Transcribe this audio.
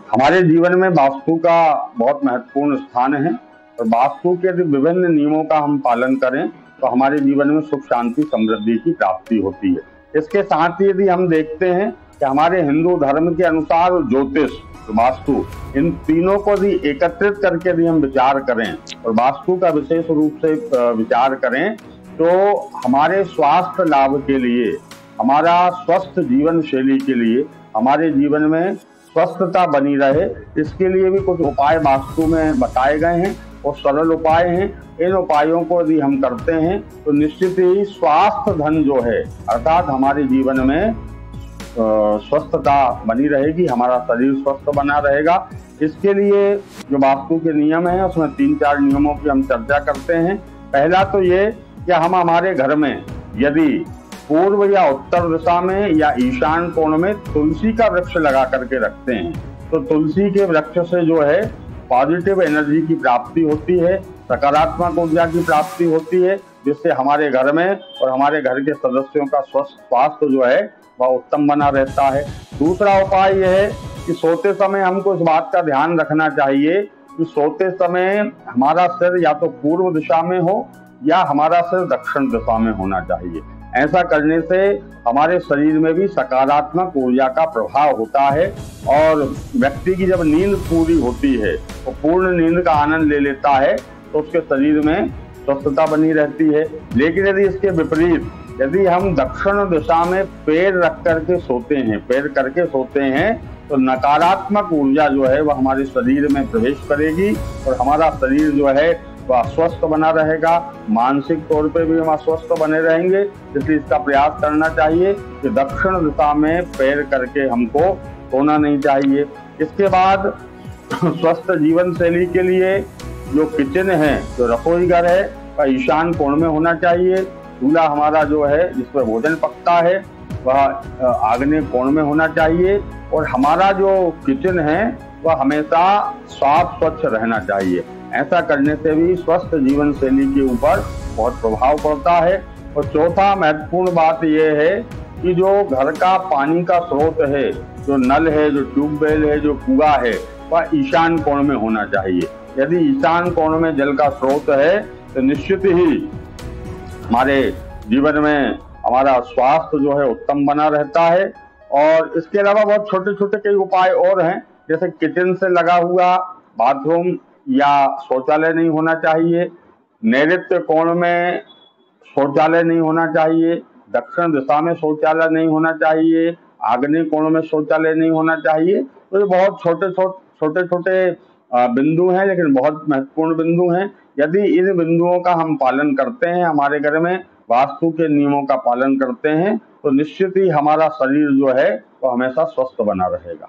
हमारे जीवन में वास्तु का बहुत महत्वपूर्ण स्थान है और वास्तु के यदि विभिन्न नियमों का हम पालन करें तो हमारे जीवन में सुख शांति समृद्धि की प्राप्ति होती है। इसके साथ ही यदि हम देखते हैं कि हमारे हिंदू धर्म के अनुसार ज्योतिष, वास्तु, इन तीनों को भी एकत्रित करके यदि हम विचार करें और वास्तु का विशेष रूप से विचार करें तो हमारे स्वास्थ्य लाभ के लिए, हमारा स्वस्थ जीवन शैली के लिए, हमारे जीवन में स्वस्थता बनी रहे, इसके लिए भी कुछ उपाय वास्तु में बताए गए हैं और सरल उपाय हैं। इन उपायों को यदि हम करते हैं तो निश्चित ही स्वास्थ्य धन जो है, अर्थात हमारे जीवन में स्वस्थता बनी रहेगी, हमारा शरीर स्वस्थ बना रहेगा। इसके लिए जो वास्तु के नियम हैं उसमें 3-4 नियमों की हम चर्चा करते हैं। पहला तो ये कि हम हमारे घर में यदि पूर्व या उत्तर दिशा में या ईशान कोण में तुलसी का वृक्ष लगा करके रखते हैं तो तुलसी के वृक्ष से जो है पॉजिटिव एनर्जी की प्राप्ति होती है, सकारात्मक ऊर्जा की प्राप्ति होती है, जिससे हमारे घर में और हमारे घर के सदस्यों का स्वस्थ स्वास्थ्य जो है वह उत्तम बना रहता है। दूसरा उपाय यह है कि सोते समय हमको इस बात का ध्यान रखना चाहिए कि सोते समय हमारा सिर या तो पूर्व दिशा में हो या हमारा सिर दक्षिण दिशा में होना चाहिए। ऐसा करने से हमारे शरीर में भी सकारात्मक ऊर्जा का प्रभाव होता है और व्यक्ति की जब नींद पूरी होती है तो पूर्ण नींद का आनंद ले लेता है तो उसके शरीर में स्वस्थता बनी रहती है। लेकिन यदि इसके विपरीत यदि हम दक्षिण दिशा में पैर रख करके सोते हैं, पैर करके सोते हैं तो नकारात्मक ऊर्जा जो है वह हमारे शरीर में प्रवेश करेगी और हमारा शरीर जो है वह अस्वस्थ बना रहेगा, मानसिक तौर पे भी हम अस्वस्थ बने रहेंगे। इसलिए इसका प्रयास करना चाहिए कि दक्षिण दिशा में पैर करके हमको सोना नहीं चाहिए। इसके बाद स्वस्थ जीवन शैली के लिए जो किचन है, जो रसोई घर है, वह ईशान कोण में होना चाहिए। चूल्हा हमारा जो है जिस पर भोजन पकता है वह आग्नेय कोण में होना चाहिए और हमारा जो किचन है वह हमेशा साफ स्वच्छ रहना चाहिए। ऐसा करने से भी स्वस्थ जीवन शैली के ऊपर बहुत प्रभाव पड़ता है। और चौथा महत्वपूर्ण बात यह है कि जो घर का पानी का स्रोत है, जो नल है, जो ट्यूबवेल है, जो कुआं है, वह ईशान कोण में होना चाहिए। यदि ईशान कोण में जल का स्रोत है तो निश्चित ही हमारे जीवन में हमारा स्वास्थ्य जो है उत्तम बना रहता है। और इसके अलावा बहुत छोटे छोटे कई उपाय और हैं, जैसे किचन से लगा हुआ बाथरूम या शौचालय नहीं होना चाहिए, नैऋत्य कोण में शौचालय नहीं होना चाहिए, दक्षिण दिशा में शौचालय नहीं होना चाहिए, आग्नेय कोण में शौचालय नहीं होना चाहिए। तो ये बहुत छोटे छोटे बिंदु हैं, लेकिन बहुत महत्वपूर्ण बिंदु हैं। यदि इन बिंदुओं का हम पालन करते हैं, हमारे घर में वास्तु के नियमों का पालन करते हैं, तो निश्चित ही हमारा शरीर जो है वो हमेशा स्वस्थ बना रहेगा।